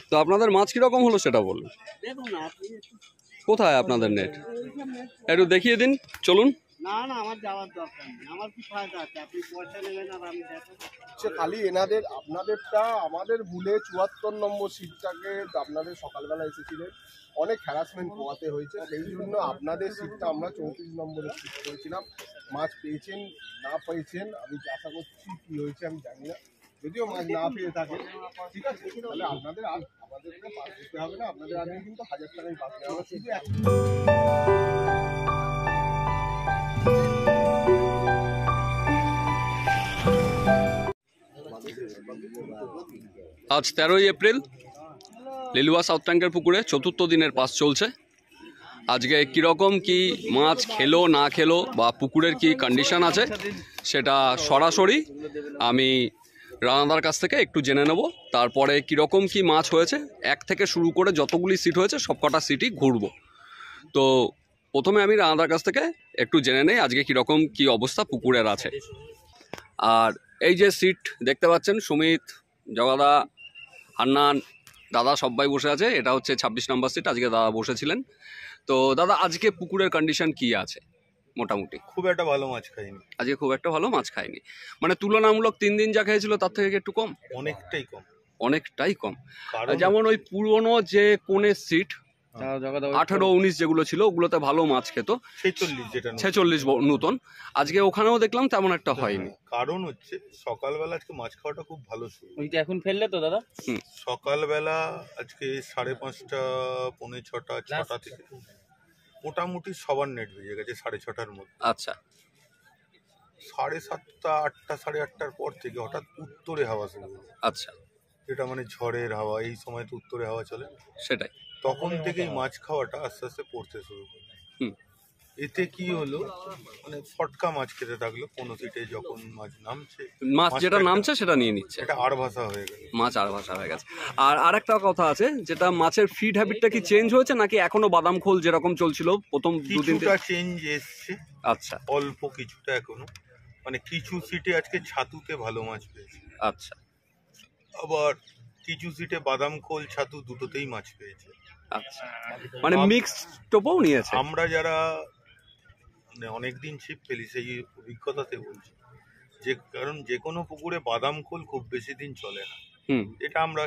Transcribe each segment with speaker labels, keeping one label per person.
Speaker 1: তো আপনাদের মাছ কিরকম হলো সেটা বলুন। কোথায় আপনাদের নেট একটু দেখিয়ে দিন, চলুন।
Speaker 2: না না, আমার যাওয়ার দরকার নেই, আমার কি ফায়দা আছে? আপনি পয়সা নেবেন আর আমি
Speaker 3: হচ্ছে খালি এনাদের আপনাদেরটা আমাদের ভুলে 74 নম্বর সিটটাকে আপনাদের সকালবেলা এসেছিলেন, অনেক হ্যারাসমেন্ট পোয়াতে হয়েছে, সেই জন্য আপনাদের সিটটা আমরা 34 নম্বরে সিট করেছিলাম। মাছ পেয়েছেন না পেয়েছেন আমি আশা করছি কি হয়েছে আমি জানি না, যদিও মাছ না পেয়ে থাকে ঠিক আছে, তাহলে আপনাদের আর আমাদেরকে পাস দিতে হবে না, আপনাদের আগে কিন্তু 1000 টাকাই পাস দেওয়া হবে। শুধু
Speaker 1: আজ 13ই এপ্রিল, লিলুয়া সাউথ ট্যাঙ্কের পুকুরে চতুর্থ দিনের পাস চলছে। আজকে কীরকম কি মাছ খেলো না খেলো বা পুকুরের কি কন্ডিশন আছে সেটা সরাসরি আমি রানাদার কাছ থেকে একটু জেনে নেব। তারপরে কীরকম কি মাছ হয়েছে, এক থেকে শুরু করে যতগুলি সিট হয়েছে সব কটা সিটই ঘুরবো। তো প্রথমে আমি রানাদার কাছ থেকে একটু জেনে নেই আজকে কীরকম কি অবস্থা পুকুরের আছে। আর এই যে সিট দেখতে পাচ্ছেন, সুমিত, জগাদা, হান্নান, দাদা সবাই বসে আছে। এটা হচ্ছে 26 নম্বর সিট, আজকে দাদা বসেছিলেন। তো দাদা আজকে পুকুরের কন্ডিশন কি আছে? মোটামুটি
Speaker 4: খুব একটা ভালো মাছ খাইনি
Speaker 1: আজকে, খুব একটা ভালো মাছ খাইনি মানে তুলনামূলক 3 দিন যা খেয়েছিল তার থেকে একটু কম,
Speaker 4: অনেকটাই কম,
Speaker 1: অনেকটাই কম।
Speaker 4: কারণ
Speaker 1: যেমন ওই পুরনো যে কোণের সিট 18-19 যেগুলো ছিল ওগুলোতে ভালো মাছ খেত, 46 নতুন, আজকে ওখানেও দেখলাম তেমন একটা হয়নি।
Speaker 4: কারণ হচ্ছে সকালবেলা আজকে মাছ খাওয়াটা খুব ভালো শুরু।
Speaker 2: ওইটা এখন ফেললে তো দাদা?
Speaker 4: সকালবেলা আজকে 5:30, 5:45, 6টা থেকে মোটামুটি সবার নেট বেজে গেছে 6:30টার মধ্যে।
Speaker 1: আচ্ছা,
Speaker 4: 7:30, 8টা, 8:30টার পর থেকে হঠাৎ উত্তরে হাওয়া শুরু হলো।
Speaker 1: আচ্ছা,
Speaker 4: এটা মানে ঝড়ের হাওয়া, এই সময় তো উত্তরে হাওয়া চলে,
Speaker 1: সেটাই।
Speaker 4: তখন থেকেই মাছ খাওয়াটা আস্তে আস্তে পড়তে শুরু করলো। এতে কি হলো, মানে ফটকা মাছ খেতে থাকলো। কোনো সিটে যখন মাছ নামছে,
Speaker 1: মাছ যেটা নামছে সেটা নিয়ে নিচ্ছে,
Speaker 4: এটা আর ভাষা হয়ে গেল,
Speaker 1: মাছ আর ভাষা হয়ে গেছে। আর আরেকটা কথা আছে, যেটা মাছের ফিড হ্যাবিটটা কি চেঞ্জ হয়েছে নাকি এখনো বাদাম খোল যেরকম চলছিল প্রথম 2 দিন?
Speaker 4: কিছুটা চেঞ্জ এসছে,
Speaker 1: আচ্ছা,
Speaker 4: অল্প কিছুটা এখনো। মানে কিছু সিটে আজকে ছাতুতে ভালো মাছ পেয়েছে,
Speaker 1: আচ্ছা,
Speaker 4: আবার কিছু সিটে বাদাম খোল ছাতু দুটোতেই মাছ পেয়েছে।
Speaker 1: আচ্ছা, মানে মিক্সড টোপও নিয়েছে।
Speaker 4: আমরা যারা মানে অনেকদিন ছিপ ফেলি সেই অভিজ্ঞতাতে বলছি, যে কারণ যে কোনো পুকুরে বাদাম খোল খুব বেশি দিন চলে না। এটা আমরা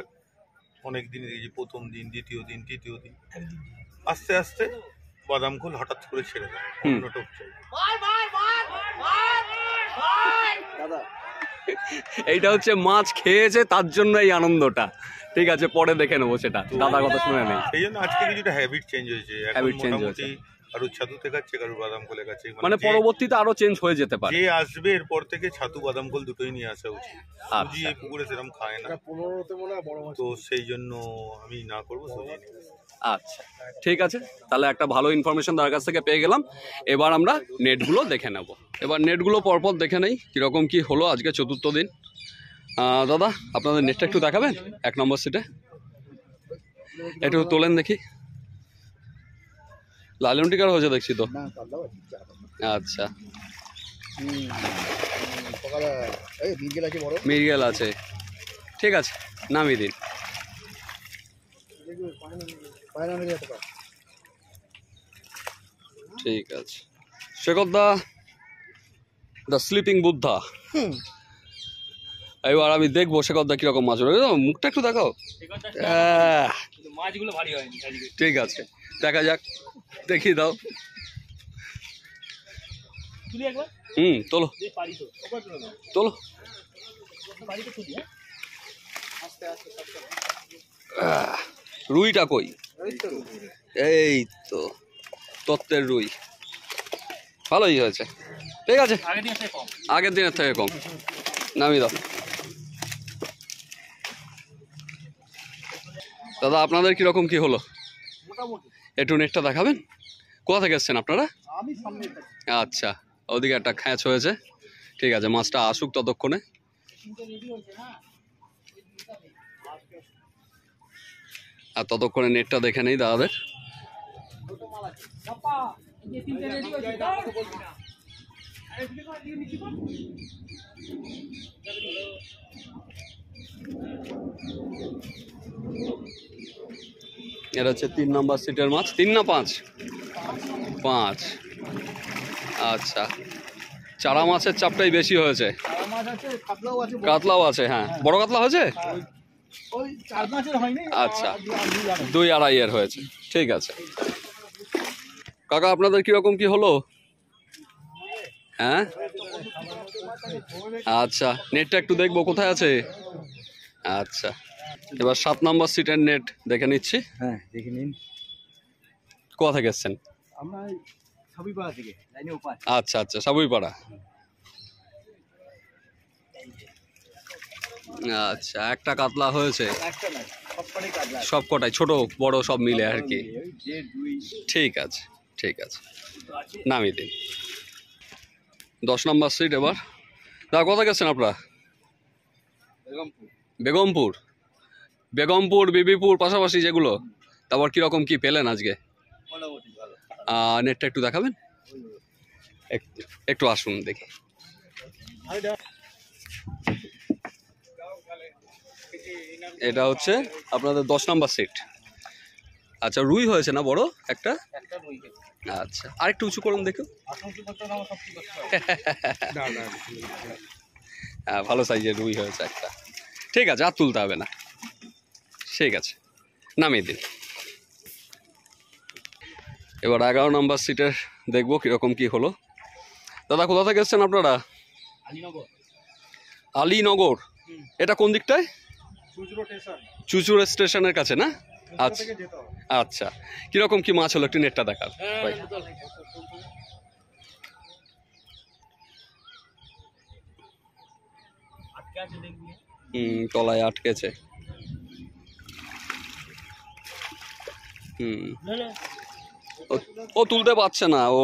Speaker 4: অনেক দিন দেখেছি, প্রথম দিন, দ্বিতীয় দিন, তৃতীয় দিন, আস্তে আস্তে বাদাম খোল হঠাৎ করে ছেড়ে দেয়, অন্য টোপ চাই।
Speaker 1: এইটা হচ্ছে মাছ খেয়েছে তার জন্য এই আনন্দটা। ঠিক আছে, পরে দেখে নেবো সেটা, দাদার কথা শুনে নেই।
Speaker 4: এই জন্য আজকে কিছুটা হ্যাবিট চেঞ্জ হয়েছে,
Speaker 1: হ্যাবিট চেঞ্জ হয়েছে।
Speaker 4: কারো ছাতুতে খাচ্ছে, কারো বাদাম খোলে খাচ্ছে,
Speaker 1: মানে পরবর্তীতে আরো চেঞ্জ হয়ে যেতে পারে।
Speaker 4: যে আসবে এরপর থেকে ছাতু বাদাম খোল দুটোই নিয়ে আসা উচিত। সুজি এই পুকুরে সেরকম খায় না, তো সেই জন্য আমি না করবো সুজি।
Speaker 1: আচ্ছা, ঠিক আছে, তাহলে একটা ভালো ইনফরমেশন তার কাছ থেকে পেয়ে গেলাম। এবার আমরা নেটগুলো দেখে নেব। এবার নেটগুলো পরপর দেখে নেই কীরকম কি হলো আজকে চতুর্থ দিন। দাদা আপনাদের নেটটা একটু দেখাবেন 1 নম্বর সিটে, একটু তোলেন দেখি। লালিয়ন টিকার হয়েছে দেখছি তো। আচ্ছা, মিরগেল আছে, ঠিক আছে, নামিয়ে দিন। ঠিক আছে, শেখর দা, দ্য স্লিপিং বুদ্ধা। এবার আমি দেখবো শেখর দা কিরকম মাছ হবে, মুখটা একটু দেখাও।
Speaker 2: মাছগুলো ভারী হয়নি।
Speaker 1: ঠিক আছে, দেখা যাক, দেখিয়ে দাও। তোলো তোলো। রুইটা কই? এই তো তত্ত্বের রুই, ভালোই হয়েছে। ঠিক আছে, আগের দিনের থেকে কম, নামিয়ে দাও। দাদা আপনাদের কিরকম কি হলো একটু নেটটা দেখাবেন? কোথা থেকে এসছেন আপনারা? আচ্ছা, ওদিকে একটা খ্যাঁচ হয়েছে, ঠিক আছে, মাছটা আসুক ততক্ষণে। আর ততক্ষণে নেটটা দেখে নেই দাদাদের। এটা হচ্ছে 3 নম্বর সিটের মাছ। 3 না 5? 5। আচ্ছা, চারা মাছের চাপটাই বেশি হয়েছে। কাতলাও আছে, হ্যাঁ। বড় কাতলা হয়েছে? আচ্ছা, 2-2.5 এর হয়েছে। ঠিক আছে কাকা, আপনাদের কিরকম কি হলো? হ্যাঁ, আচ্ছা, নেটটা একটু দেখবো কোথায় আছে। আচ্ছা, এবার 7 নম্বর সিটের নেট দেখে নিচ্ছি।
Speaker 2: হ্যাঁ, দেখে নিন।
Speaker 1: কোথা থেকে এসছেন?
Speaker 2: আমরা সাবুইপাড়া থেকে, লাইনে ওপার।
Speaker 1: আচ্ছা আচ্ছা, সাবুইপাড়া। আচ্ছা, একটা কাতলা হয়েছে।
Speaker 2: একটা না, সবকটাই কাটলা।
Speaker 1: সব কটাই ছোট বড় সব মিলে আর কি।
Speaker 2: ওই যে দুই
Speaker 1: ঠিক আছে, ঠিক আছে, নামিয়ে দিন। 10 নম্বর সিট এবার। দাদা কোথা গেছেন আপনারা? বেগমপুর। বেগমপুর, বিবিপুর পাশাপাশি যেগুলো। তারপর কিরকম কি পেলেন আজকে?
Speaker 2: মোটামুটি ভালো।
Speaker 1: নেটটা একটু দেখাবেন? একটু আসুন দেখি। এটা হচ্ছে আপনাদের 10 নম্বর সিট। আচ্ছা, রুই হয়েছে না বড় একটা?
Speaker 2: একটা রুই।
Speaker 1: আচ্ছা, আরেকটু উঁচু করুন দেখো। হ্যাঁ, ভালো সাইজের রুই হয়েছে একটা। ঠিক আছে, আর তুলতে হবে না। ঠিক আছে, নামিয়ে দিন। এবার 11 নম্বর সিটের দেখবো কিরকম কি হলো। দাদা কোথা থেকে এসছেন আপনারা?
Speaker 2: আলীনগর।
Speaker 1: আলীনগর। এটা কোন দিকটায়? চুচুড়া স্টেশনের কাছে না? আচ্ছা আচ্ছা, কিরকম কি মাছ হলো একটু নেটটা দেখার ভাই। তলায় আটকেছে। ও তুলতে পারছে না। ও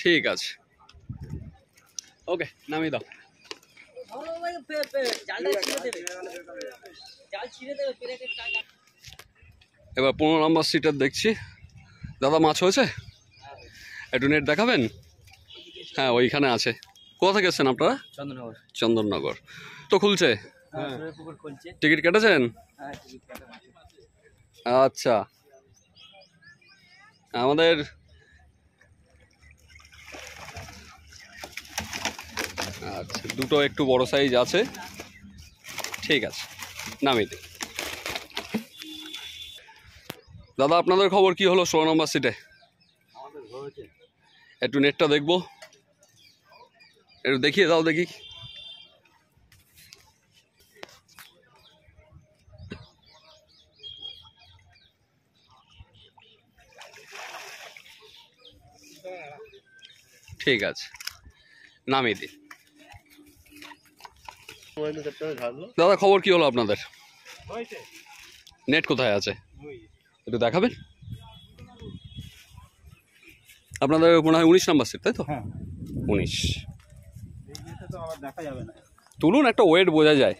Speaker 1: ঠিক আছে, ওকে, নামিয়ে দাও। এবার 15 নম্বর সিটের দেখছি। দাদা মাছ হয়েছে? একটু নেট দেখাবেন? হ্যাঁ, ওইখানে আছে। কোথা থেকে এসছেন আপনারা?
Speaker 2: চন্দননগর।
Speaker 1: চন্দননগর। তো খুলছে?
Speaker 2: হ্যাঁ, পুকুর খুলছে।
Speaker 1: টিকিট কেটেছেন?
Speaker 2: হ্যাঁ, টিকিট কাটা আছে।
Speaker 1: আচ্ছা, আমাদের আচ্ছা দুটো একটু বড় সাইজ আছে। ঠিক আছে, নামিয়ে দিন। দাদা আপনাদের খবর কি হলো 16 নম্বর সিটে?
Speaker 2: আমাদের হয়েছে।
Speaker 1: একটু নেটটা দেখবো, একটু দেখিয়ে দাও দেখি। ঠিক আছে, নামিয়ে দিন। দাদা খবর কি হলো আপনাদের? নেট কোথায় আছে একটু দেখাবেন? আপনাদের মনে হয় 19 নম্বর সিট, তাই তো?
Speaker 2: হ্যাঁ,
Speaker 1: 19।
Speaker 2: তো আবার দেখা যাবে না।
Speaker 1: তুলুন, একটা ওয়েট বোঝা যায়।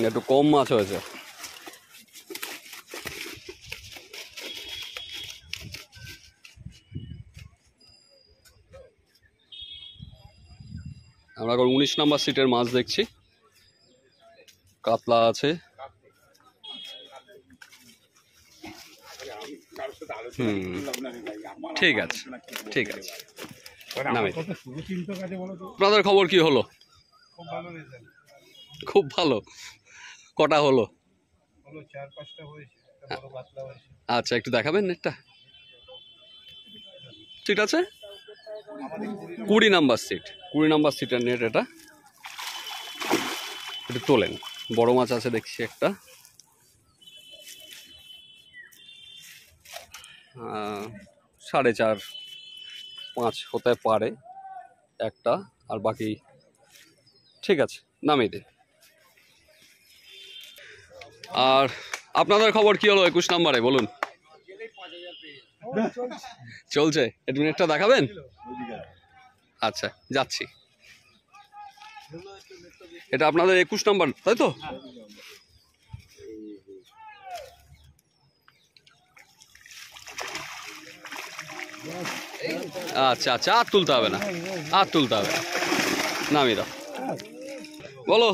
Speaker 1: একটু কম মাছ হয়েছে। আমরা এখন 19 নম্বর সিটের মাছ দেখছি। কাতলা আছে। ঠিক আছে, ঠিক আছে, আপনাদের খবর কি হলো? খুব ভালো। কটা হলো? আচ্ছা, একটু দেখাবেন নেটটা? ঠিক আছে, 20 নম্বর সিট। 20 নম্বর সিটের নেট এটা। একটু তোলেন, বড় মাছ আছে দেখছি একটা। 4.5-5 হতে পারে একটা, আর বাকি। ঠিক আছে, নামিয়ে দিন। আর আপনাদের খবর কি হলো 21 নম্বরে বলুন? চলছে, একটু নেটটা দেখাবেন? আচ্ছা, যাচ্ছি। এটা আপনাদের 21 নম্বর, তাই তো? আচ্ছা আচ্ছা, আর তুলতে হবে না, আর তুলতে হবে না, নামিয়ে দাও। বলো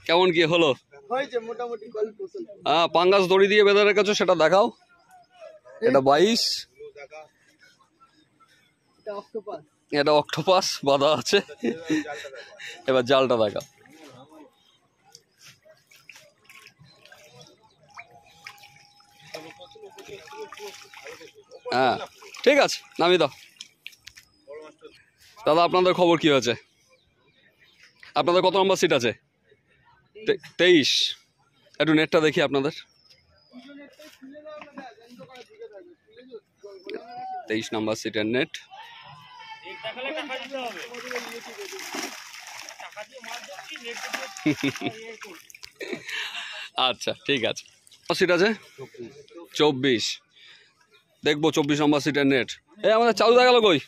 Speaker 1: কেমন কি হলো?
Speaker 3: হয়েছে মোটামুটি গল্প।
Speaker 1: পাঙ্গাস দড়ি দিয়ে বেঁধে রেখেছো, সেটা দেখাও। এটা 22, এটা অক্টোপাস বাঁধা আছে। এবার জালটা দেখাও। হ্যাঁ ঠিক আছে, নামিয়ে দাও। দাদা আপনাদের খবর কি হয়েছে? আপনাদের কত নম্বর সিট আছে? 23। একটু নেটটা দেখি আপনাদের। 23 নম্বর সিটের নেট। আচ্ছা ঠিক আছে। সিট আছে 24। দেখবো 24 নম্বর সিটের নেট। এই আমাদের চালু দেখা গেল কই?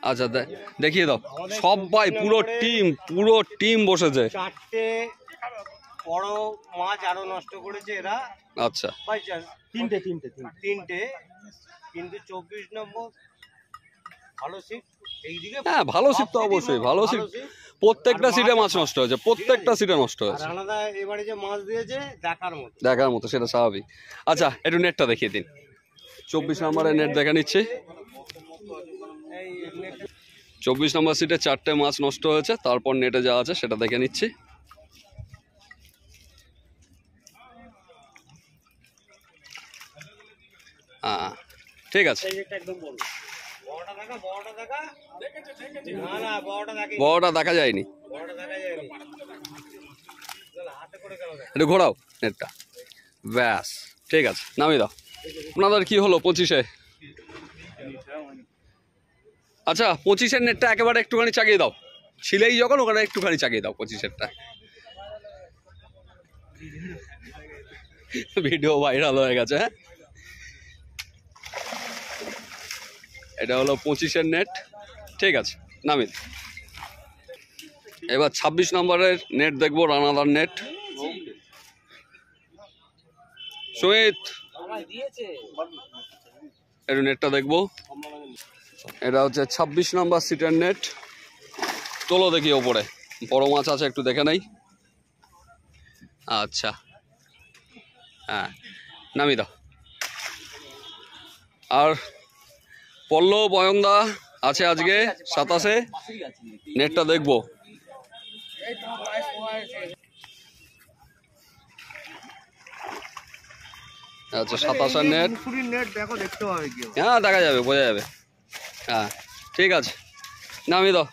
Speaker 1: আচ্ছা দেখিয়ে দাও। সবাই পুরো টিম বসেছে।
Speaker 2: 4টে বড় মাছ আরো নষ্ট করেছে এরা।
Speaker 1: আচ্ছা
Speaker 2: তিনটে কিন্তু 24 নম্বর ভালো সিট। এইদিকে
Speaker 1: হ্যাঁ ভালো সিট তো অবশ্যই, ভালো সিট। প্রত্যেকটা সিটে মাছ নষ্ট হয়েছে, প্রত্যেকটা সিটে নষ্ট হয়েছে।
Speaker 2: রানাদা এবারে যে মাছ দিয়েছে
Speaker 1: দেখার মতো, সেটা স্বাভাবিক। আচ্ছা একটু নেটটা দেখিয়ে দিন। 24 নম্বরের নেট দেখে নিচ্ছি। 24 নম্বর সিটে 4টে মাছ নষ্ট হয়েছে, তারপর নেটে যা আছে সেটা দেখে নিচ্ছি। ঠিক আছে, বড়টা দেখা যায়নি। একটু ঘোরাও নেটটা, ব্যাস ঠিক আছে, নামিয়ে দাও। আপনাদের কি হলো 25-এ? আচ্ছা 25-এর নেটটা একেবারে একটুখানি চাগিয়ে দাও, ছিলেই যখন ওখানে একটুখানি চাগিয়ে দাও 25-এরটা। ভিডিও ভাইরাল হয়ে গেছে। হ্যাঁ এটা হলো 25-এর নেট, ঠিক আছে নামিয়ে। এবার 26 নম্বরের নেট দেখবো, রানাদার নেট। সুমিত একটু নেটটা দেখবো। এটা হচ্ছে 26 নম্বর সিটের নেট। তোলো দেখি ওপরে বড় মাছ আছে, একটু দেখে নেই। আচ্ছা হ্যাঁ নামিয়ে দাও। আর পল্লব বয়ন্দা আছে আজকে 27-এ, নেটটা দেখবো। আচ্ছা 27-এর নেট।
Speaker 2: দেখো, দেখতে পাবে কি?
Speaker 1: হ্যাঁ দেখা যাবে, বোঝা যাবে। হ্যাঁ ঠিক আছে, নামিয়ে দাও।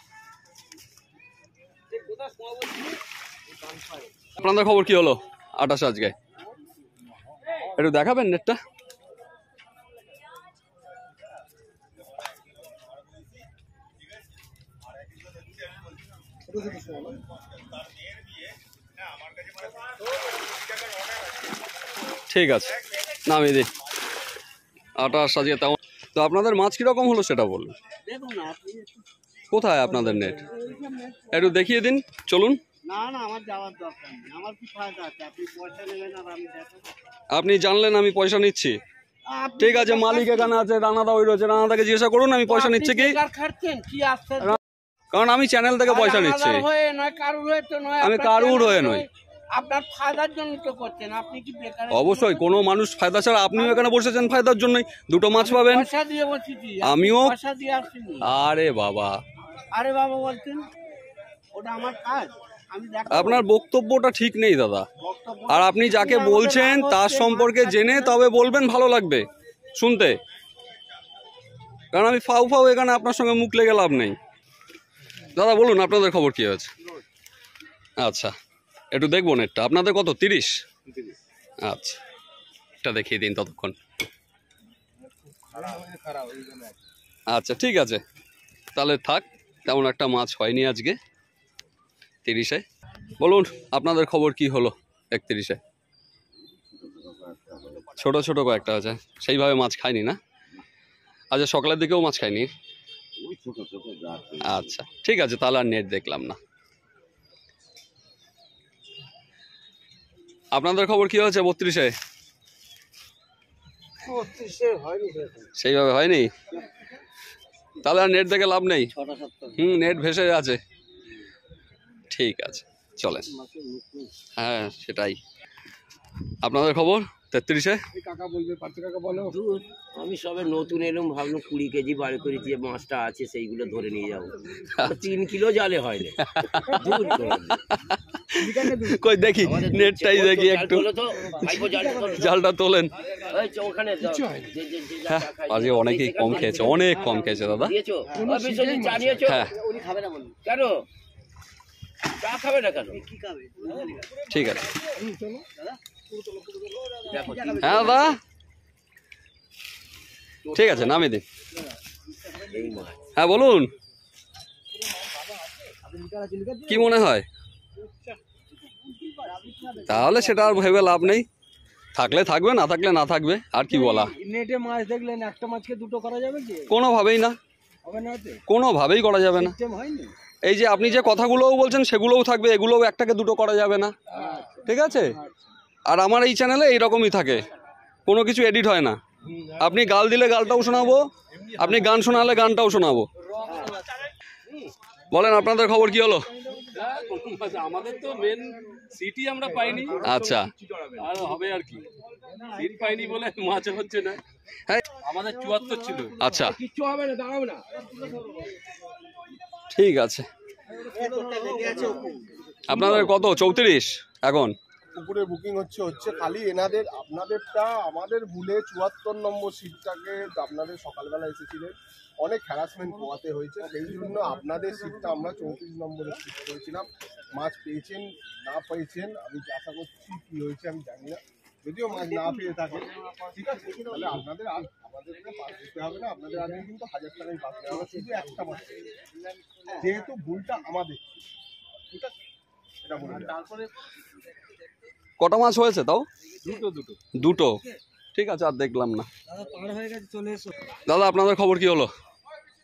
Speaker 1: আপনাদের খবর কি হলো 28 আজকে? একটু দেখাবেন নেটটা। ঠিক আছে নামিয়ে দিই। 28 আজকে তেমন। তো আপনাদের মাছ কিরকম হলো সেটা বলুন। কোথায় আপনাদের নেট? একটু দেখিয়ে দিন, চলুন।
Speaker 2: না আমার যাওয়ার দরকার নেই। আমার কি ফায়দা আছে? আপনি পয়সা নেবেন আর আমি দেখাবো।
Speaker 1: আপনি জানলেন আমি পয়সা নিচ্ছি, ঠিক আছে। মালিক এখানে আছে, রানাদা ওই রয়েছে, রানাদাকে জিজ্ঞাসা করুন আমি পয়সা নিচ্ছি কি। কারণ আমি চ্যানেল থেকে পয়সা নিচ্ছি, আমি কারুর হয়ে নয়।
Speaker 2: আপনার ফায়দার জন্য তো করছেন, আপনি কি বেকার?
Speaker 1: অবশ্যই, কোনো মানুষ ফায়দা ছাড়া, আপনিও এখানে বসেছেন ফায়দার জন্যই, দুটো মাছ পাবেন।
Speaker 2: পয়সা দিয়ে বসেছি,
Speaker 1: আমিও।
Speaker 2: পয়সা দিয়ে আসিনি।
Speaker 1: আরে বাবা
Speaker 2: বলছেন ওটা আমার কাজ, আমি দেখাবো।
Speaker 1: আপনার বক্তব্যটা ঠিক নেই দাদা। আর আপনি যাকে বলছেন তার সম্পর্কে জেনে তবে বলবেন, ভালো লাগবে শুনতে। কারণ আমি ফাউ এখানে আপনার সঙ্গে মুখ লেগে লাভ নেই। দাদা বলুন আপনাদের খবর কি হয়েছে? আচ্ছা একটু দেখবো নেটটা। আপনাদের কত? 30? আচ্ছা এটা দেখিয়ে দিন ততক্ষণ। আচ্ছা ঠিক আছে, তাহলে থাক। তেমন একটা মাছ হয়নি আজকে 30-এ। বলুন আপনাদের খবর কি হলো 31-এ? ছোট ছোট কয়েকটা আছে, সেইভাবে মাছ খায়নি না? আচ্ছা সকালের দিকেও মাছ খায়নি? আচ্ছা ঠিক আছে, তাহলে আর নেট দেখলাম না। আপনাদের খবর কি হয়েছে 32-এ? সেইভাবে হয়নি, তাহলে আর নেট দেখে লাভ নেই।
Speaker 2: 6-7
Speaker 1: নেট ভেসে আছে। ঠিক আছে, চলেন। হ্যাঁ সেটাই। আপনাদের খবর 33-এ?
Speaker 3: কাকা বলবে, পার্থ কাকা বলো।
Speaker 5: দূর, আমি সবে নতুন এলাম, ভাবলাম 20 কেজি বাড়ি করে যে মাছটা আছে সেইগুলো ধরে নিয়ে যাবো। 3 কিলো জালে হয় না। দূর করে।
Speaker 1: কই দেখি নেটটাই দেখি একটু,
Speaker 5: তোলো তো, ভাইপো জালটা তোলো।
Speaker 1: জালটা তোলেন।
Speaker 5: ওই যে ওখানে যাও।
Speaker 1: হ্যাঁ আজকে অনেকেই কম খেয়েছে, অনেক কম খেয়েছে দাদা।
Speaker 5: দিয়েছো? ওই বিশ্বজিৎ চা নিয়েছো?
Speaker 1: হ্যাঁ
Speaker 2: উনি খাবে না বলুন।
Speaker 5: কেন? চা খাবে না কেন?
Speaker 2: কি খাবে?
Speaker 1: ঠিক আছে।
Speaker 5: দেখো,
Speaker 1: হ্যাঁ দাদা ঠিক আছে, নামিয়ে দিন।
Speaker 5: এই মাছ।
Speaker 1: হ্যাঁ বলুন, কি মনে হয়? তাহলে সেটা আর ভেবে লাভ নেই, থাকলে থাকবে, না থাকলে না থাকবে, আর কি বলা।
Speaker 6: নেটে মাছ দেখলেন, একটা মাছকে দুটো করা যাবে কি?
Speaker 1: কোনোভাবেই না,
Speaker 6: হবে না, তো
Speaker 1: কোনোভাবেই করা যাবে না।
Speaker 6: সিস্টেম হয়নি।
Speaker 1: এই যে আপনি যে কথাগুলোও বলছেন সেগুলোও থাকবে, এগুলোও একটাকে দুটো করা যাবে না, ঠিক আছে? আর আমার এই চ্যানেলে এইরকমই থাকে, কোনো কিছু এডিট হয় না। আপনি গাল দিলে গালটাও শোনাবো, আপনি গান শোনালে গানটাও শোনাবো। বলেন আপনাদের খবর কি হলো?
Speaker 7: আমাদের তো মেন সিটি আমরা পাইনি,
Speaker 1: আচ্ছা
Speaker 7: আর হবে আর কি, সিট পাইনি বলে মাছ হচ্ছে না।
Speaker 1: হ্যাঁ
Speaker 7: আমাদের 74 ছিল।
Speaker 1: আচ্ছা
Speaker 5: কিচ্ছু হবে না, দাঁড়াও না।
Speaker 1: ঠিক আছে। আপনাদের কত 34 এখন?
Speaker 3: পুকুরে বুকিং হচ্ছে খালি এনাদের, আপনাদেরটা আমাদের ভুলে 74 নম্বর সিটটাকে আপনাদের সকালবেলা এসেছিলেন, অনেক হ্যারাসমেন্ট পোয়াতে হয়েছে, সেই জন্য আপনাদের সিটটা আমরা 34 নম্বরে সিট করেছিলাম। মাছ পেয়েছেন না পেয়েছেন আমি আশা করছি, কি হয়েছে আমি জানি না, যদিও মাছ না পেয়ে থাকে ঠিক আছে, তাহলে আপনাদের আর আমাদেরকে পাস দিতে হবে না, আপনাদের আগে কিন্তু 1000 টাকাই পাস দেওয়া হবে, শুধু একটা মাছ যেহেতু ভুলটা আমাদের, ঠিক আছে এটা বলে তারপরে।
Speaker 1: কটা মাছ হয়েছে তাও? দুটো। ঠিক আছে, আর দেখলাম না।
Speaker 6: দাদা পার হয়ে গেছে, চলে এসো।
Speaker 1: দাদা আপনাদের খবর কি হলো?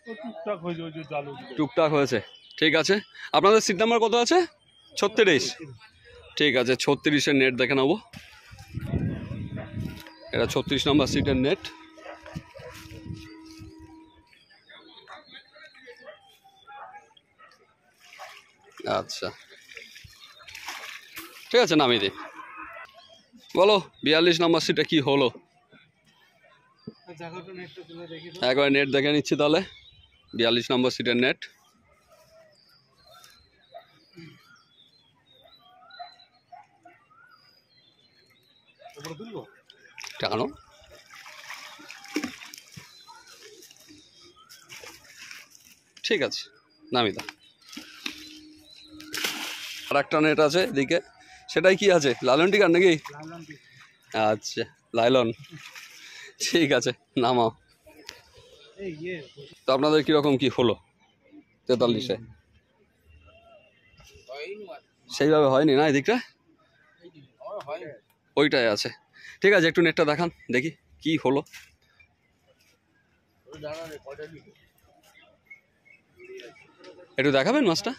Speaker 7: টুকটাক হয়েছে, ওই যে জাল
Speaker 1: টুকটাক হয়েছে, ঠিক আছে। আপনাদের সিট নাম্বার কত আছে? 36। ঠিক আছে, 36-এর নেট দেখে নেবো। এটা 36 নম্বর সিটের নেট। আচ্ছা ঠিক আছে, নামিয়ে দিই। বলো 42 নম্বর সিটে কি হলো? একবার নেট দেখে নিচ্ছি তাহলে। 42 নম্বর সিটের নেট। টানো। ঠিক আছে, নামিয়ে দাও। আর একটা নেট আছে এদিকে, সেটাই কি আছে? লাইলন টিকার নাকি? আচ্ছা লাইলন, ঠিক আছে নামাও। তো আপনাদের কিরকম কি হলো 43-এ? সেইভাবে হয়নি না এদিকটা, ওইটাই আছে। ঠিক আছে, একটু নেটটা দেখান দেখি কি হলো। একটু দেখাবেন মাছটা?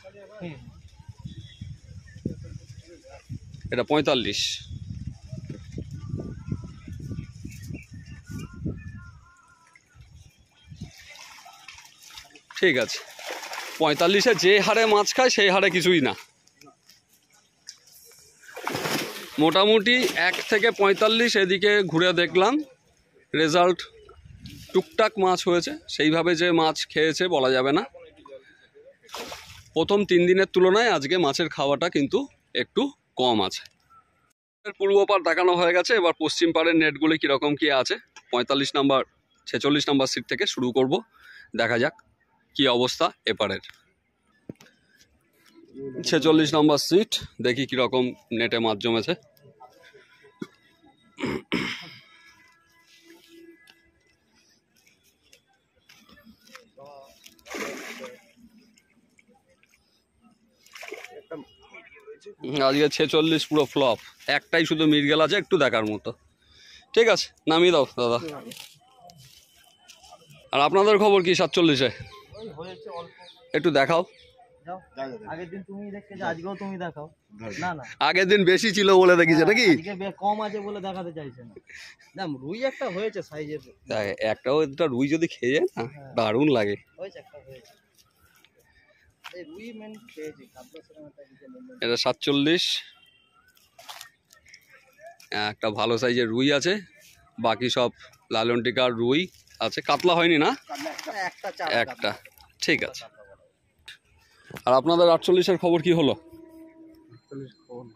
Speaker 1: এটা 45। ঠিক আছে, 45-এ যে হারে মাছ খায় সেই হারে কিছুই না। মোটামুটি 1 থেকে 45 এদিকে ঘুরে দেখলাম, রেজাল্ট টুকটাক মাছ হয়েছে, সেইভাবে যে মাছ খেয়েছে বলা যাবে না। প্রথম 3 দিনের তুলনায় আজকে মাছের খাওয়াটা কিন্তু একটু কম আছে। পূর্ব পার দেখানো হয়ে গেছে, এবার পশ্চিম পাড়ের নেটগুলি কীরকম কী আছে। 45 নাম্বার 46 নাম্বার সিট থেকে শুরু করব, দেখা যাক কি অবস্থা এপারের। 46 নম্বর সিট, দেখি কীরকম নেটে মাছ জমেছে। আজকে 46 পুরো ফ্লপ, একটাই শুধু মির্গেল আছে একটু দেখার মতো। ঠিক আছে, নামিয়ে দাও দাদা। আর আপনাদের খবর কি 47-এ? একটু দেখাও।
Speaker 6: আগের দিন তুমি দেখতে যে আজকেও তুমি দেখাও না না
Speaker 1: আগের দিন বেশি ছিল বলে দেখিছে নাকি?
Speaker 6: আজকে কম আছে বলে দেখাতে চাইছে না। না রুই একটা হয়েছে সাইজের,
Speaker 1: একটাও একটা রুই যদি খেয়ে যায় না দারুণ লাগে।
Speaker 6: হয়েছে একটা হয়েছে এই রুই মেন খেয়েছি কাতলা সেরকম একটা কিছু নেই।
Speaker 1: এটা 47, একটা ভালো সাইজের রুই আছে, বাকি সব লালন টিকার রুই আছে, কাতলা হয়নি না?
Speaker 6: একটা চার
Speaker 1: একটা, ঠিক আছে। আর আপনাদের 48-এর খবর কি হলো?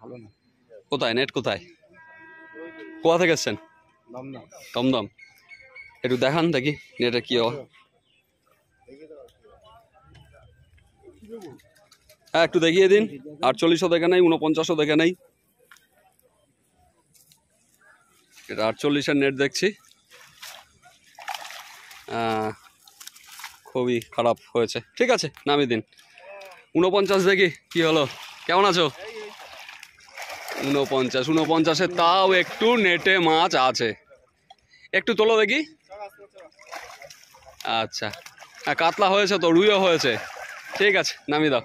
Speaker 3: ভালো না।
Speaker 1: কোথায় নেট কোথায়? কোথা থেকে এসছেন? দমদম। একটু দেখান দেখি নেটের কি হওয়া। হ্যাঁ একটু দেখিয়ে দিন। 48ও দেখে নেই, 49ও দেখে নেই। এটা 48-এর নেট দেখছি, খুবই খারাপ হয়েছে। ঠিক আছে নামিয়ে দিন। 49 দেখি কি হলো। কেমন আছো? 49-49-এ তাও একটু নেটে মাছ আছে, একটু তোলো দেখি। আচ্ছা হ্যাঁ কাতলা হয়েছে তো, রুইও হয়েছে, ঠিক আছে নামিয়ে দাও।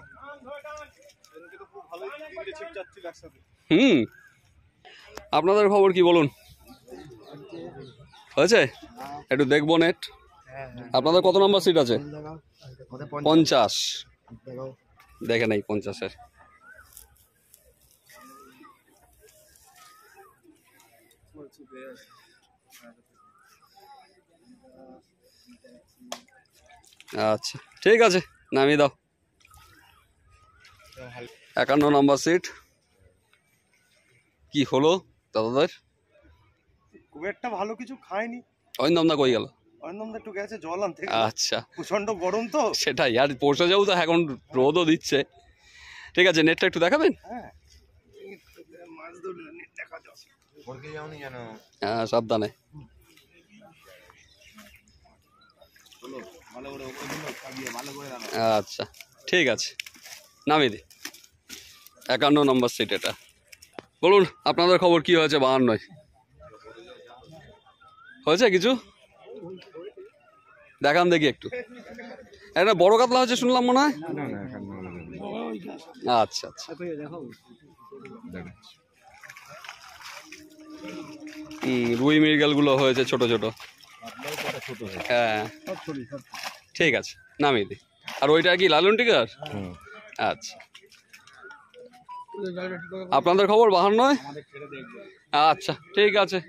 Speaker 1: আপনাদের খবর কি বলুন? হয়েছে? একটু দেখবো নেট। আপনাদের কত নম্বর সিট আছে? 50। দেখে নাই 50-এর। আচ্ছা ঠিক আছে নামিয়ে দাও। 51 নম্বর সিট। কি হলো দাদাদের?
Speaker 3: খুব একটা ভালো কিছু খায়নি।
Speaker 1: অরিন্দমদা কই গেল?
Speaker 3: অরিন্দমদা একটু গেছে জল আনতে।
Speaker 1: আচ্ছা
Speaker 3: প্রচন্ড গরম তো।
Speaker 1: সেটাই, আর পৌঁছে যাবো তো, এখন রোদও দিচ্ছে। ঠিক আছে নেটটা একটু দেখাবেন? হ্যাঁ সাবধানে। আচ্ছা ঠিক আছে নামিয়ে দি। 51 নম্বর সিট এটা। বলুন আপনাদের খবর কি হয়েছে? 52 হয়েছে কিছু দেখান দেখি একটু। একটা বড় কাতলা হচ্ছে শুনলাম মনে হয়। আচ্ছা আচ্ছা রুই মৃগেলগুলো হয়েছে ছোট ছোট। হ্যাঁ ঠিক আছে নামিয়ে দিই। আর ওইটা কি লালন টিকার? আচ্ছা আপনাদের খবর 52? আচ্ছা ঠিক আছে।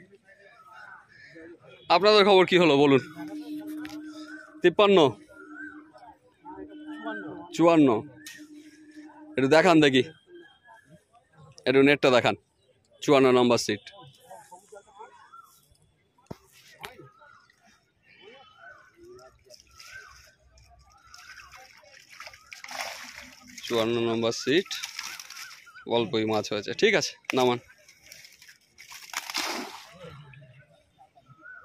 Speaker 1: আপনাদের খবর কি হলো বলুন? 53, 54। একটু দেখান দেখি, একটু নেটটা দেখান। 54 নম্বর সিট। চুয়ান্ন নম্বর সিট, অল্পই মাছ হয়েছে। ঠিক আছে নামান।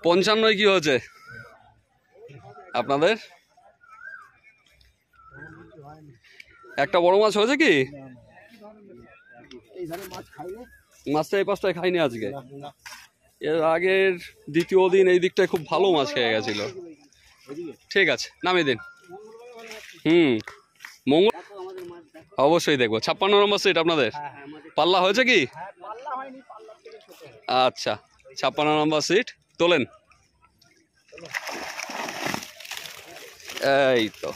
Speaker 1: 55 কি হয়েছে আপনাদের? একটা বড় মাছ হয়েছে কি? মাছটা এই পাশটায় খাইনি আজকে। এর আগের দ্বিতীয় দিন এই দিকটায় খুব ভালো মাছ খেয়ে গেছিল। ঠিক আছে নামিয়ে দিন। মঙ্গল অবশ্যই দেখবো। 56 নম্বর সিট আপনাদের পাল্লা হয়েছে কি? আচ্ছা 56 নম্বর সিট তোলেন। এই তো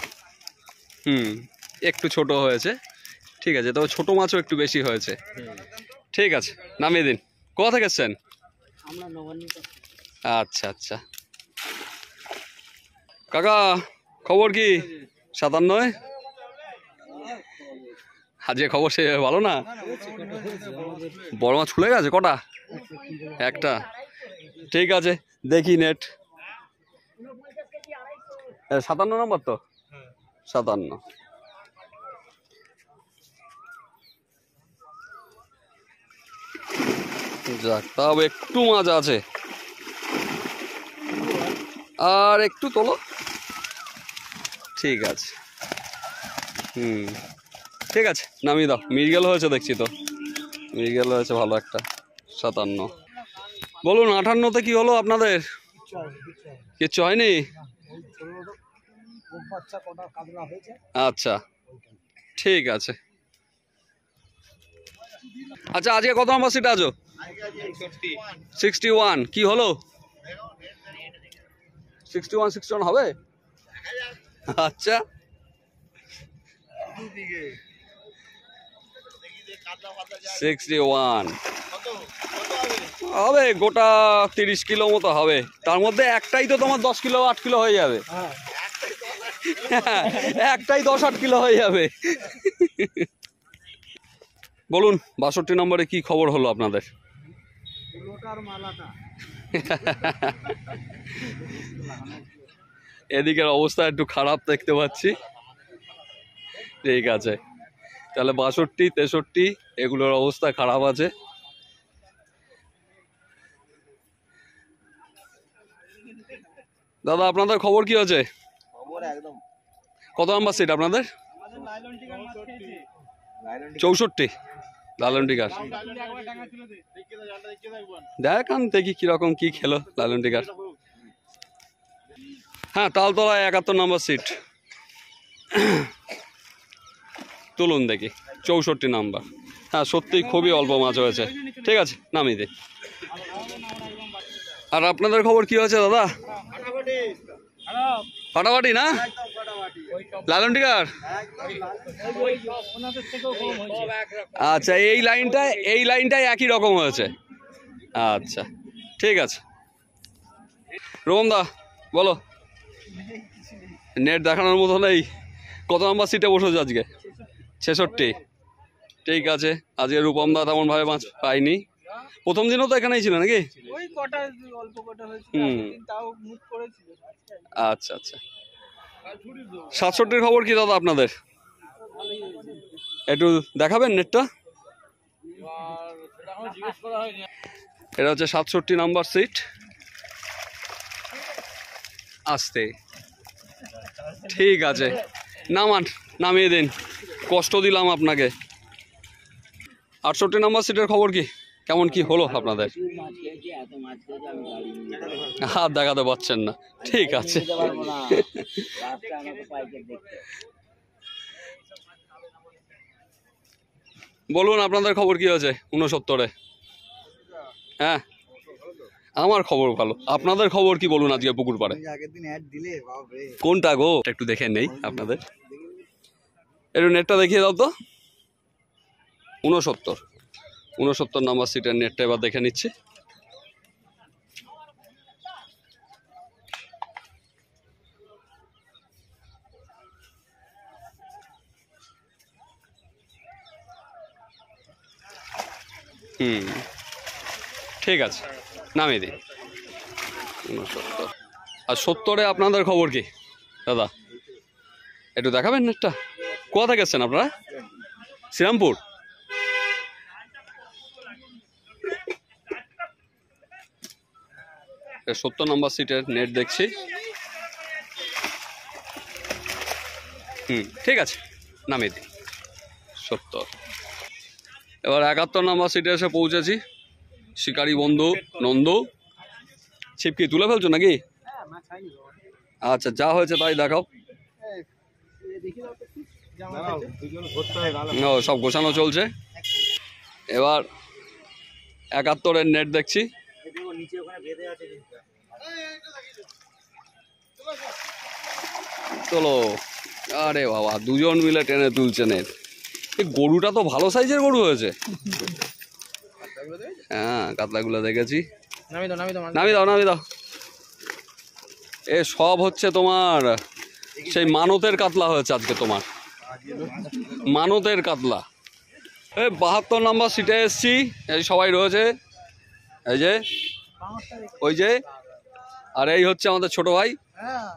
Speaker 1: একটু ছোট হয়েছে। ঠিক আছে তবে ছোট মাছও একটু বেশি হয়েছে। ঠিক আছে নামিয়ে দিন। কোথা থেকে এসছেন? আচ্ছা আচ্ছা কাকা খবর কি? 57 আজকে খবর সে ভালো না। বড় মাছ খুলে গেছে কটা? একটা। ঠিক আছে দেখি নেট। 57 নম্বর তো? 57। যাক তাও একটু মাছ আছে, আর একটু তোলো। ঠিক আছে ঠিক আছে নামিয়ে দাও। মৃগেল হয়েছে দেখছি তো, মৃগেল হয়েছে ভালো একটা। 57। বলুন 58-তে কি হলো আপনাদের? কিচ্ছু হয়নি? আচ্ছা ঠিক আছে। আচ্ছা আজকে কত নম্বর সিট আছো? 61। কি হলো? 61 হবে? আচ্ছা
Speaker 2: দুদিকে
Speaker 1: 61 হবে, গোটা 30 কিলো মতো হবে। তার মধ্যে একটাই তো তোমার 10 কিলো 8 কিলো হয়ে যাবে। একটাই 10-8 কিলো হয়ে যাবে। বলুন 62 নম্বরে কি খবর হলো আপনাদের? এদিকের অবস্থা একটু খারাপ দেখতে পাচ্ছি। ঠিক আছে, তাহলে 62, 63 এগুলোর অবস্থা খারাপ আছে। দাদা আপনাদের খবর কি আছে? কত নাম্বার সিট আপনাদের? 64 লালন টিকার। দেখান দেখি কিরকম কি খেলো লালন টিকার। হ্যাঁ তালতলা 71 নম্বর সিট তুলুন দেখি। 64 নাম্বার। হ্যাঁ সত্যি খুবই অল্প মাছ হয়েছে। ঠিক আছে নামিয়ে দিই। আর আপনাদের খবর কি হয়েছে দাদা? ফাটাফাটি না লালন টিকার? আচ্ছা এই লাইনটাই একই রকম হয়েছে। আচ্ছা ঠিক আছে। রোহন দা বলো, নেট দেখানোর মতো নেই। কত নম্বর সিটে বসেছো আজকে? 66। ঠিক আছে, আজকে রূপম দা তেমন ভাবে মাছ পাইনি। প্রথম দিনও তো এখানেই ছিল নাকি? আচ্ছা আচ্ছা। 67 খবর কি দাদা আপনাদের? একটু দেখাবেন নেটটা। এটা হচ্ছে 67 নাম্বার সিট। আসতে ঠিক আছে, নামিয়ে দিন, কষ্ট দিলাম আপনাকে। 68 নাম্বার সিটের খবর কি, কেমন কি হলো আপনাদের? হাত দেখাতে পারছেন না, ঠিক আছে। বলুন আপনাদের খবর কি হয়েছে 69-এ? হ্যাঁ আমার খবর ভালো, আপনাদের খবর কি বলুন আজকে পুকুর পাড়ে? কোনটা গো একটু দেখে নেই আপনাদের, একটু নেটটা দেখিয়ে দাও তো। 69 নাম্বার সিটের নেটটা এবার দেখে নিচ্ছি। ঠিক আছে নামিয়ে দিই। 69 আর 70-এ আপনাদের খবর কি দাদা? একটু দেখাবেন নেটটা। কোথা থেকে এসছেন আপনারা? শ্রীরামপুর। এটা 70 নম্বর সিটের নেট দেখছি। ঠিক আছে নামিয়ে দিই। 70। এবার 71 নম্বর সিটে এসে পৌঁছেছি। শিকারি বন্ধু নন্দু। ছিপ কি তুলে ফেলছো নাকি? আচ্ছা যা হয়েছে তাই দেখাও। ও সব গোছানো চলছে। এবার 71-এর নেট দেখছি। চলো, আরে বাবা দুজন মিলে টেনে তুলছে নেট। এই গরুটা তো ভালো সাইজের গরু হয়েছে। হ্যাঁ কাতলাগুলো দেখেছি। নামিয়ে দাও। এ সব হচ্ছে তোমার সেই মানতের কাতলা হয়েছে আজকে, তোমার মানতের কাতলা। এই 72 নম্বর সিটে এসছি, এই সবাই রয়েছে, এই যে ওই যে, আর এই হচ্ছে আমাদের ছোট ভাই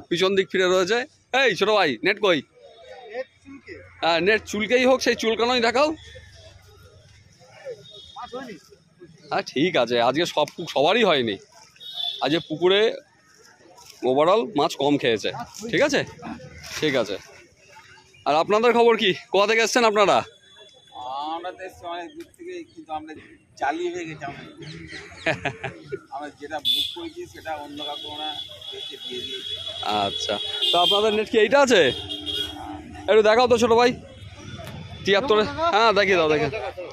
Speaker 1: পিছন দিক ফিরে রয়েছে। এই ছোট ভাই নেট কই? হ্যাঁ নেট চুলকেই হোক, সেই চুলকানোই দেখাও। হ্যাঁ ঠিক আছে, আজকে সবারই হয়নি, আজকে পুকুরে ওভারঅল মাছ কম খেয়েছে। ঠিক আছে ঠিক আছে। আর আপনাদের খবর কি, কোথা থেকে এসছেন আপনারা?
Speaker 8: আমরা তো এসছি অনেক দূর থেকে, কিন্তু আমরা চালিয়ে হয়ে গেছি। আমরা যেটা বুক করেছি সেটা অন্য কাউকে ওরা দিয়ে দিয়েছে।
Speaker 1: আচ্ছা তো আপনাদের নেট কি এইটা আছে? একটু দেখাও তো ছোট ভাই। 73, হ্যাঁ দেখিয়ে দাও,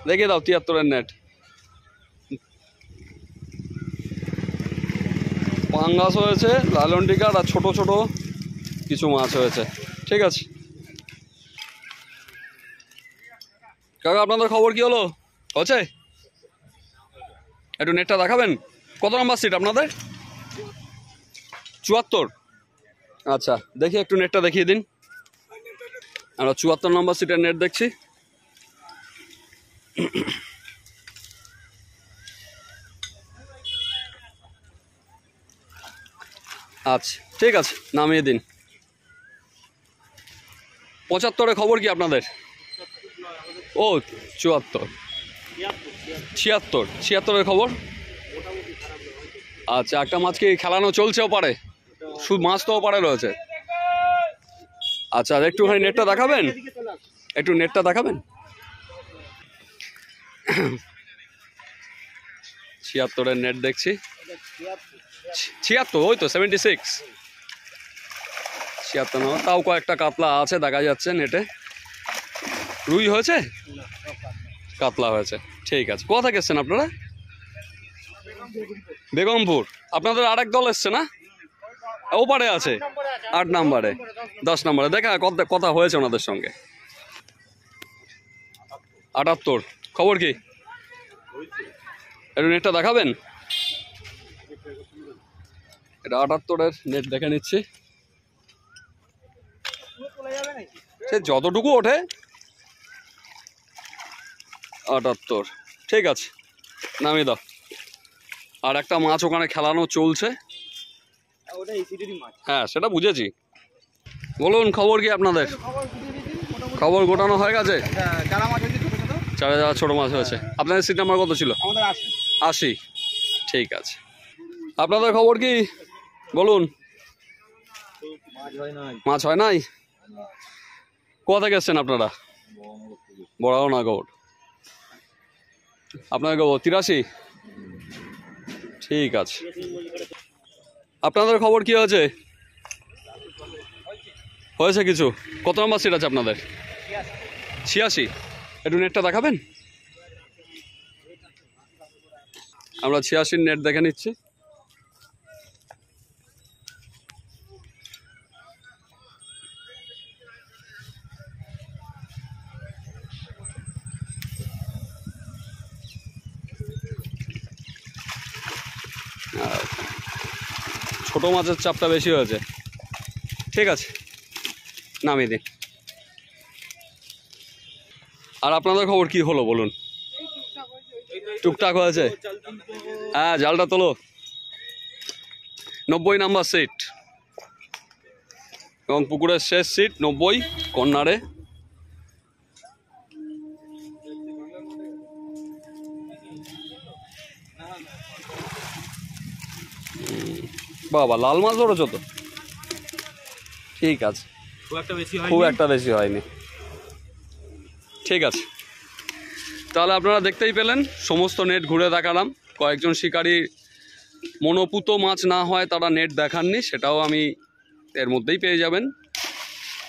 Speaker 1: দেখিয়ে দাও 73-এর নেট। পাঙ্গাস হয়েছে, লালন্টিকার আর ছোট ছোট কিছু মাছ হয়েছে। ঠিক আছে কাকা, আপনাদের খবর কি হলো? হচ্ছে একটু নেটটা দেখাবেন। কত নম্বর সিট আপনাদের? 74। আচ্ছা দেখি একটু নেটটা দেখিয়ে দিন। আমরা 74 নম্বর সিটের নেট দেখছি। আচ্ছা ঠিক আছে, নামিয়ে দিন। 75-এর খবর কি আপনাদের? ও 74, 76-এর খবর। আচ্ছা, একটা মাছ কি খেলানো চলছেও পারে? শুধু মাছ তো পারে রয়েছে। আচ্ছা একটুখানি নেটটা দেখাবেন, একটু নেটটা দেখাবেন। 76-এর নেট দেখছি। 76, ওই তো 76, 76 না, তাও কয়েকটা কাতলা আছে দেখা যাচ্ছে নেটে। রুই হয়েছে, কাতলা হয়েছে। ঠিক আছে, কোথা থেকে এসছেন আপনারা? বেগমপুর। আপনাদের আরেক দল এসছে না? ওপারে আছে 8 নম্বরে, 10 নম্বরে। দেখা কথা হয়েছে ওনাদের সঙ্গে। 78 খবর কি? একটু নেটটা দেখাবেন। এটা 78-এর নেট দেখে নিচ্ছি। সে যতটুকু ওঠে 78। ঠিক আছে, নামিয়ে দাও। আর একটা মাছ ওখানে খেলানো চলছে। হ্যাঁ সেটা বুঝেছি। বলুন খবর কি আপনাদের? খবর গোটানো হয়ে গেছে। 4 ছোট মাছ হয়েছে। আপনাদের সিট নাম্বার কত ছিল? 80। ঠিক আছে, আপনাদের খবর কি বলুন? মাছ হয় নাই। কোথা থেকে এসছেন আপনারা? বড়াওনাগর। আপনাদের খবর 83। ঠিক আছে, আপনাদের খবর কি হয়েছে? হয়েছে কিছু? কত নম্বর সিট আছে আপনাদের? 86। একটু নেটটা দেখাবেন। আমরা 86 নেট দেখে নিচ্ছি। ছোট মাছের চাপটা বেশি হয়েছে। ঠিক আছে, নামিয়ে দিন। আর আপনাদের খবর কি হলো বলুন? টুকটাক হয়েছে। হ্যাঁ জালটা তোলো। 90 নাম্বার সিট এবং পুকুরের শেষ সিট 90 কর্নারে। বাবা লাল মাছ ধরেছো তো? ঠিক আছে, খুব একটা বেশি হয়নি। ঠিক আছে, তাহলে আপনারা দেখতেই পেলেন, সমস্ত নেট ঘুরে দেখালাম। কয়েকজন শিকারী মনোপুত মাছ না হয় তারা নেট দেখাননি, সেটাও আমি এর মধ্যেই পেয়ে যাবেন।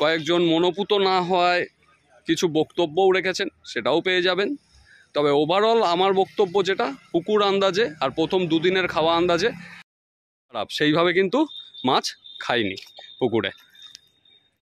Speaker 1: কয়েকজন মনোপুত না হয় কিছু বক্তব্যও রেখেছেন, সেটাও পেয়ে যাবেন। তবে ওভারঅল আমার বক্তব্য যেটা, পুকুর আন্দাজে আর প্রথম দুদিনের খাওয়া আন্দাজে খারাপ, সেইভাবে কিন্তু মাছ খাইনি পুকুরে।